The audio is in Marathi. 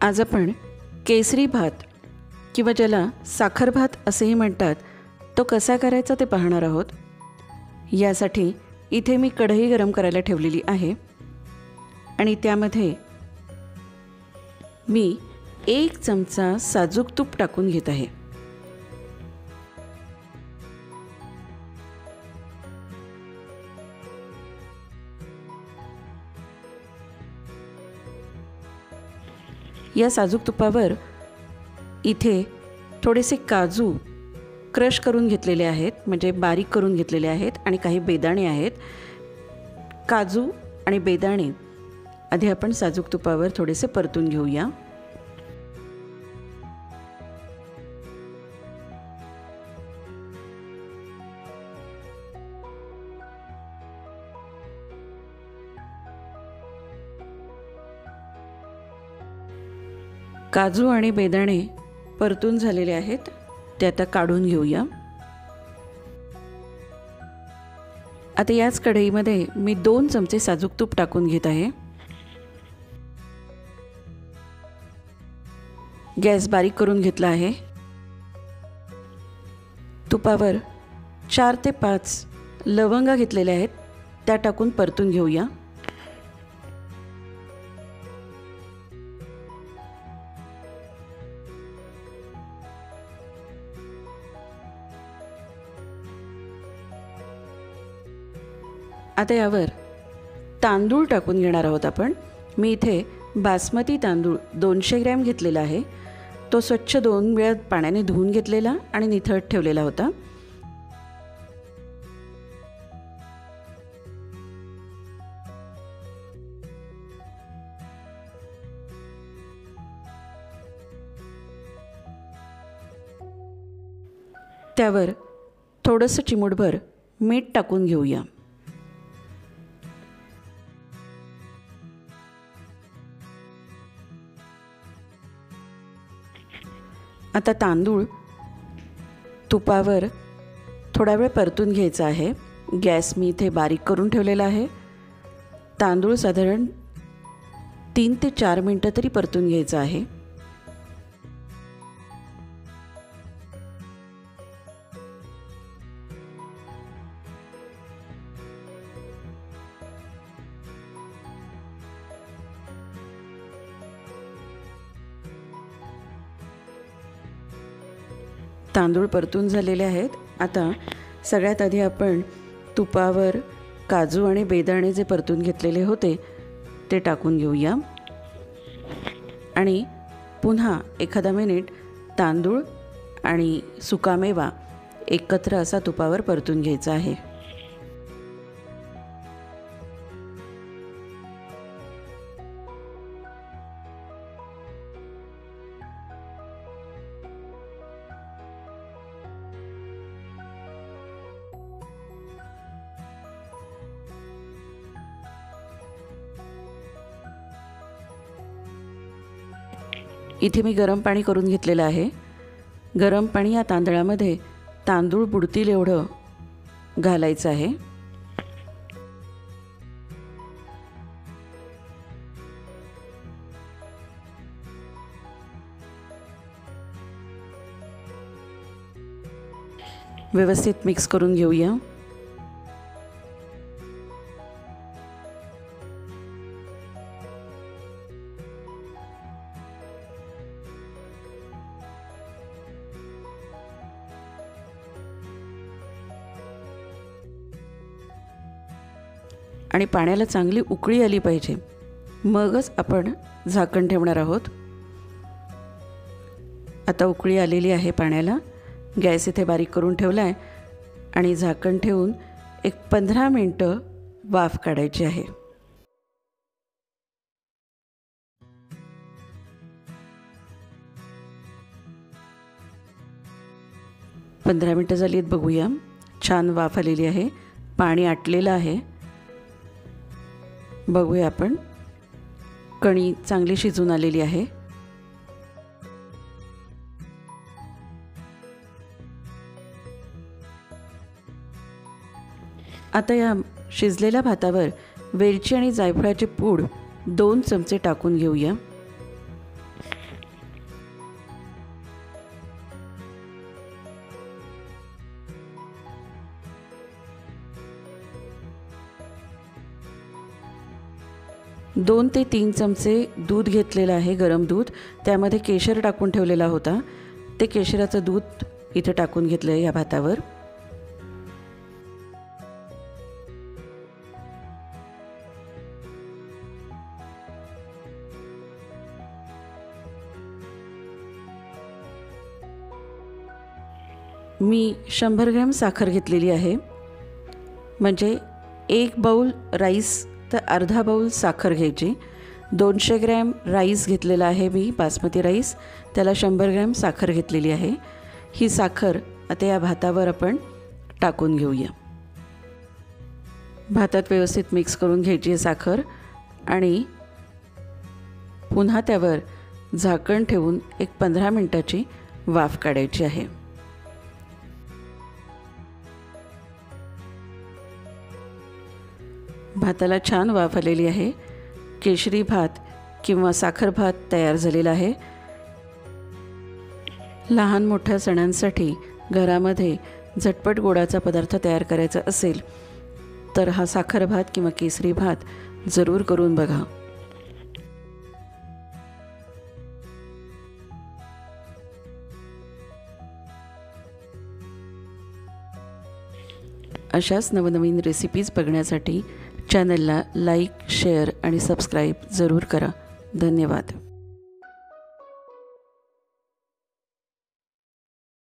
आज आपण केसरी भात किंवा ज्याला साखर भात असेही म्हणतात तो कसा करायचा ते पाहणार आहोत। यासाठी इथे मी कढई गरम करायला ठेवलेली आहे आणि त्यामध्ये मी 1 चमचा साजूक तूप टाकून घेत आहे। या साजूक तुपावर इथे थोडेसे काजू क्रश करून घेतलेले आहेत, म्हणजे बारीक करून घेतलेले आहेत, आणि काही बेदाणे आहेत। काजू आणि बेदाणे आधी आपण साजूक तुपावर थोडेसे परतून घेऊया। काजू आणि बेदाणे परतून झालेले आहेत, ते आता काढून घेऊया। आता याच कढईमध्ये मी 2 चमचे साजूक तूप टाकून घेत आहे। गॅस बारीक करून घेतला आहे। तुपावर 4 ते 5 लवंगा घेतलेल्या आहेत, त्या टाकून परतून घेऊया। आता यावर तांदूळ टाकून घेणार आहोत आपण। मी इथे बासमती तांदूळ 200 ग्रॅम घेतलेला आहे। तो स्वच्छ 2 वेळा पाण्याने धुवून घेतलेला आणि निथळत ठेवलेला होता। त्यावर थोडंसं चिमूटभर मीठ टाकून घेऊया। आता तांदूळ तुपावर थोडा वेळ परतून घ्यायचा आहे। गॅस मी इथे बारीक करून ठेवलेला आहे। तांदूळ साधारण 3 ते 4 मिनिटं तरी परतून घ्यायचं आहे। तांदूळ परतून झालेले आहेत। आता सगळ्यात आधी आपण तुपावर काजू आणि बेदाणे जे परतून घेतलेले होते ते टाकून घेऊया आणि पुन्हा एखादा मिनिट तांदूळ आणि सुकामेवा एकत्र असा तुपावर परतून घ्यायचा आहे। इथे मी गरम पाणी करून घेतलेलं आहे। गरम पाणी या तांदळामध्ये तांदूळ बुडतील एवढं घालायचं आहे। व्यवस्थित मिक्स करून घेऊया। आणि पाण्याला चांगली उकळी आली पाहिजे, मगच आपण झाकण ठेवणार आहोत। आता उकळी आलेली आहे पाण्याला। गॅस इथे बारीक करून ठेवला आहे आणि झाकण ठेवून एक 15 मिनिटं वाफ काढायची आहे। 15 मिनिटं झाली आहेत, बघूया। छान वाफ आलेली आहे, पाणी आटलेलं आहे। बघूया आपण, कणी चांगली शिजून आलेली आहे। आता या शिजलेल्या भातावर वेलची आणि जायफळाची पूड 2 चमचे टाकून घेऊया। 2 ते 3 चमचे दूध घेतलेलं आहे, गरम दूध. त्यामध्ये केशर टाकून ठेवलेला होता. ते केशराचं दूध इथे टाकून घेतलं आहे या भातावर. मी 100 ग्रॅम साखर घेतलेली आहे. म्हणजे 1 बाऊल राईस तर अर्धा बाऊल साखर घ्यायची. 200 ग्रॅम राईस घेतलेला आहे मी, बासमती राईस. त्याला 100 ग्रॅम साखर घेतलेली आहे. ही साखर आता या भातावर आपण टाकून घेऊया. भातात व्यवस्थित मिक्स करून घ्यायची आहे साखर आणि पुन्हा त्यावर झाकण ठेवून एक 15 मिनिटाची वाफ काढायची आहे. भाताला छान वाफ आलेली आहे. केशरी भात किंवा साखर भात तयार झालेला आहे. लहान मोठ्या सणांसाठी घरामध्ये झटपट गोडाचा पदार्थ तयार करायचा असेल तर हा साखर भात किंवा केसरी भात जरूर करून बघा. अशाच नवनवीन रेसिपीज बघण्यासाठी चॅनलला लाईक, शेअर आणि सबस्क्राईब जरूर करा. धन्यवाद.